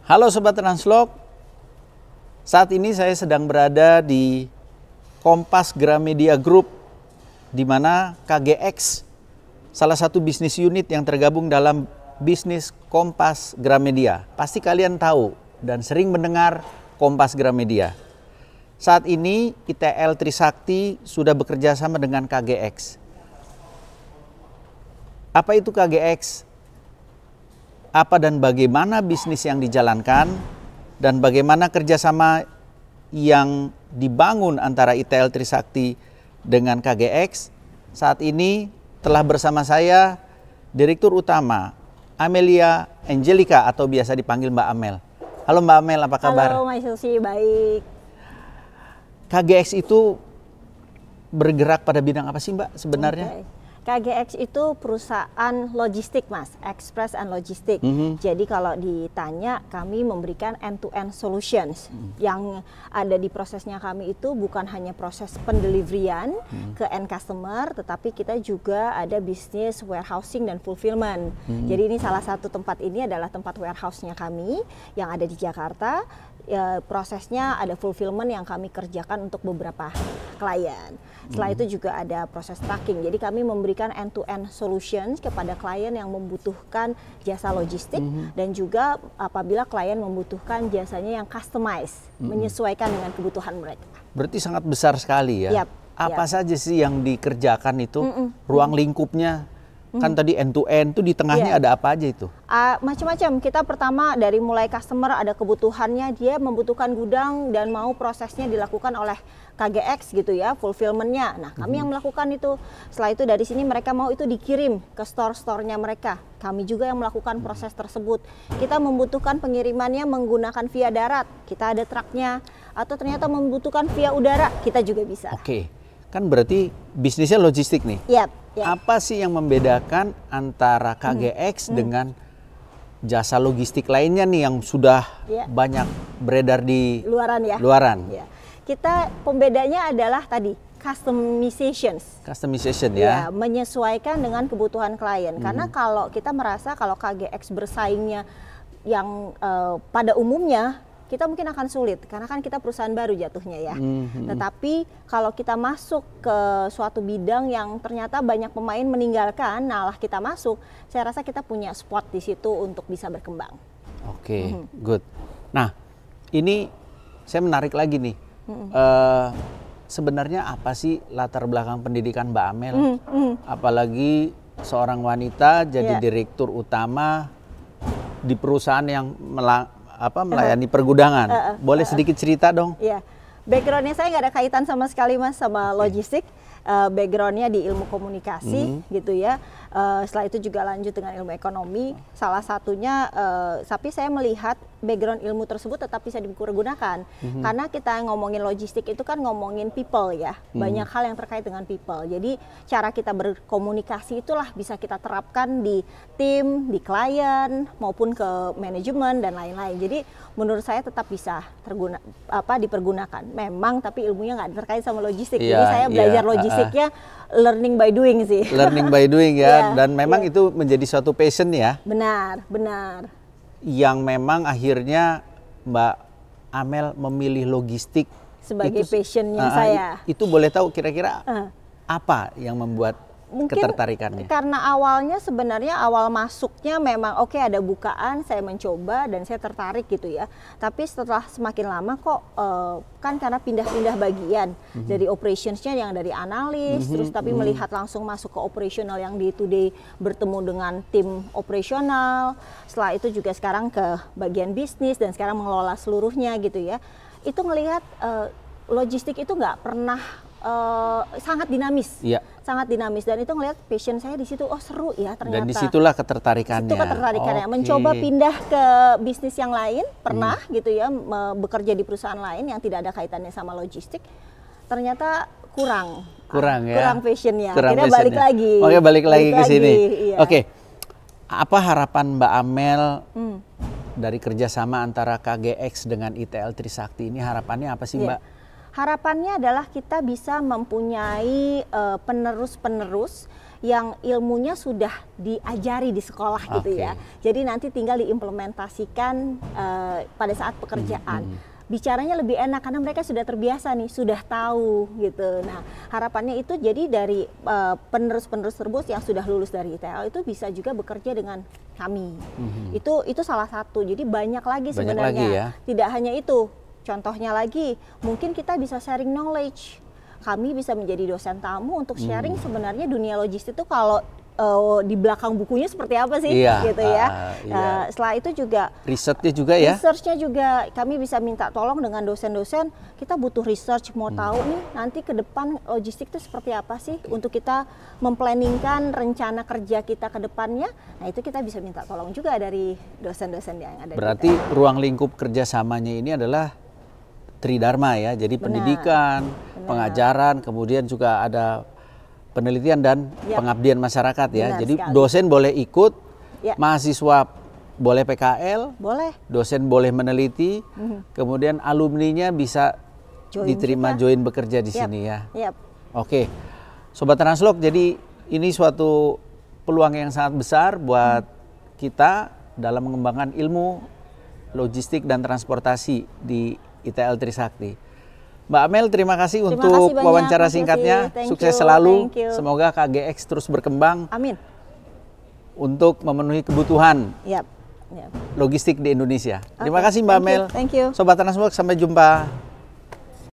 Halo Sobat Translog, saat ini saya sedang berada di Kompas Gramedia Group, di mana KGX salah satu bisnis unit yang tergabung dalam bisnis Kompas Gramedia. Pasti kalian tahu dan sering mendengar Kompas Gramedia. Saat ini ITL Trisakti sudah bekerja sama dengan KGX. Apa itu KGX? Apa dan bagaimana bisnis yang dijalankan, dan bagaimana kerjasama yang dibangun antara ITL Trisakti dengan KGX. Saat ini telah bersama saya Direktur Utama Amelia Angelica atau biasa dipanggil Mbak Amel. Halo Mbak Amel, apa kabar? Halo Mas Susi, baik. KGX itu bergerak pada bidang apa sih Mbak sebenarnya? Okay. KGX itu perusahaan logistik Mas, Express and Logistik. Jadi kalau ditanya, kami memberikan end-to-end solutions. Yang ada di prosesnya kami itu bukan hanya proses pendeliverian ke end customer, tetapi kita juga ada bisnis warehousing dan fulfillment. Jadi ini salah satu tempat ini adalah tempat warehouse-nya kami yang ada di Jakarta. Prosesnya ada fulfillment yang kami kerjakan untuk beberapa klien. Setelah itu juga ada proses tracking. Jadi kami memberikan end-to-end solutions kepada klien yang membutuhkan jasa logistik dan juga apabila klien membutuhkan jasanya yang customized, menyesuaikan dengan kebutuhan mereka. Berarti sangat besar sekali ya. Apa saja sih yang dikerjakan itu? Ruang lingkupnya? Kan tadi end to end tuh di tengahnya ada apa aja itu? Macam-macam. Kita pertama dari mulai customer ada kebutuhannya, dia membutuhkan gudang dan mau prosesnya dilakukan oleh KGX gitu ya, fulfillmentnya. Nah kami yang melakukan itu. Setelah itu dari sini mereka mau itu dikirim ke store-store-nya mereka. Kami juga yang melakukan proses tersebut. Kita membutuhkan pengirimannya menggunakan via darat, kita ada truknya. Atau ternyata membutuhkan via udara, kita juga bisa. Oke, kan berarti bisnisnya logistik nih. Yep. Apa sih yang membedakan antara KGX dengan jasa logistik lainnya nih yang sudah banyak beredar di luaran? Ya. Kita pembedanya adalah tadi customization ya, menyesuaikan dengan kebutuhan klien. Karena kalau kita merasa kalau KGX bersaingnya yang pada umumnya kita mungkin akan sulit karena kan kita perusahaan baru jatuhnya ya. Tetapi kalau kita masuk ke suatu bidang yang ternyata banyak pemain meninggalkan, nah kita masuk, saya rasa kita punya spot di situ untuk bisa berkembang. Oke, good. Nah, ini saya menarik lagi nih. Sebenarnya apa sih latar belakang pendidikan Mbak Amel? Apalagi seorang wanita jadi direktur utama di perusahaan yang melayani pergudangan. Boleh sedikit cerita dong? Iya, backgroundnya saya nggak ada kaitan sama sekali Mas sama logistik. Backgroundnya di ilmu komunikasi gitu ya. Setelah itu juga lanjut dengan ilmu ekonomi. Salah satunya, tapi saya melihat background ilmu tersebut tetap bisa dipergunakan. Karena kita ngomongin logistik itu kan ngomongin people ya. Banyak hal yang terkait dengan people. Jadi cara kita berkomunikasi itulah bisa kita terapkan di tim, di klien, maupun ke manajemen dan lain-lain. Jadi menurut saya tetap bisa dipergunakan. Memang tapi ilmunya nggak terkait sama logistik. Jadi saya belajar logistiknya learning by doing sih. Learning by doing ya. Dan memang itu menjadi suatu passion ya. Benar. Yang memang akhirnya Mbak Amel memilih logistik sebagai passionnya saya. Itu boleh tahu kira-kira apa yang membuat mungkin ketertarikannya? Karena awalnya sebenarnya awal masuknya memang ada bukaan, saya mencoba dan saya tertarik gitu ya. Tapi setelah semakin lama kok kan karena pindah-pindah bagian dari operationsnya yang dari analis, terus tapi melihat langsung masuk ke operasional yang day to day bertemu dengan tim operasional. Setelah itu juga sekarang ke bagian bisnis dan sekarang mengelola seluruhnya gitu ya. Itu ngelihat logistik itu nggak pernah sangat dinamis, sangat dinamis, dan itu ngelihat passion saya di situ. Oh seru ya ternyata. Dan disitulah ketertarikannya. Itu ketertarikannya. Mencoba pindah ke bisnis yang lain, pernah gitu ya, bekerja di perusahaan lain yang tidak ada kaitannya sama logistik. Ternyata kurang passionnya. Akhirnya balik lagi. Oke, balik lagi ke sini. Iya. Oke, apa harapan Mbak Amel dari kerjasama antara KGX dengan ITL Trisakti ini? Harapannya apa sih Mbak? Harapannya adalah kita bisa mempunyai penerus-penerus yang ilmunya sudah diajari di sekolah gitu ya. Jadi nanti tinggal diimplementasikan pada saat pekerjaan. Bicaranya lebih enak karena mereka sudah terbiasa nih, sudah tahu gitu. Nah, harapannya itu jadi dari penerus-penerus tersebut yang sudah lulus dari ITL itu bisa juga bekerja dengan kami. Itu salah satu. Jadi banyak lagi sebenarnya. Ya? Tidak hanya itu. Contohnya lagi, mungkin kita bisa sharing knowledge. Kami bisa menjadi dosen tamu untuk sharing sebenarnya dunia logistik itu kalau di belakang bukunya seperti apa sih, gitu ya. Setelah itu juga risetnya juga ya. Researchnya juga kami bisa minta tolong dengan dosen-dosen. Kita butuh research, mau tahu nih nanti ke depan logistik itu seperti apa sih untuk kita memplanningkan rencana kerja kita ke depannya. Nah itu kita bisa minta tolong juga dari dosen-dosen yang ada. Berarti ruang lingkup kerjasamanya ini adalah Tridharma ya. Jadi pendidikan, pengajaran, kemudian juga ada penelitian dan pengabdian masyarakat ya. Jadi sekali. Dosen boleh ikut, mahasiswa boleh PKL, dosen boleh meneliti, kemudian alumninya bisa diterima join bekerja di sini ya. Oke, Sobat Translog, jadi ini suatu peluang yang sangat besar buat kita dalam mengembangkan ilmu logistik dan transportasi di ITL Trisakti. Mbak Amel, terima kasih untuk wawancara singkatnya. Sukses selalu. Semoga KGX terus berkembang. Amin. Untuk memenuhi kebutuhan logistik di Indonesia. Terima kasih Mbak Amel. Thank you. Sobat Translog, sampai jumpa.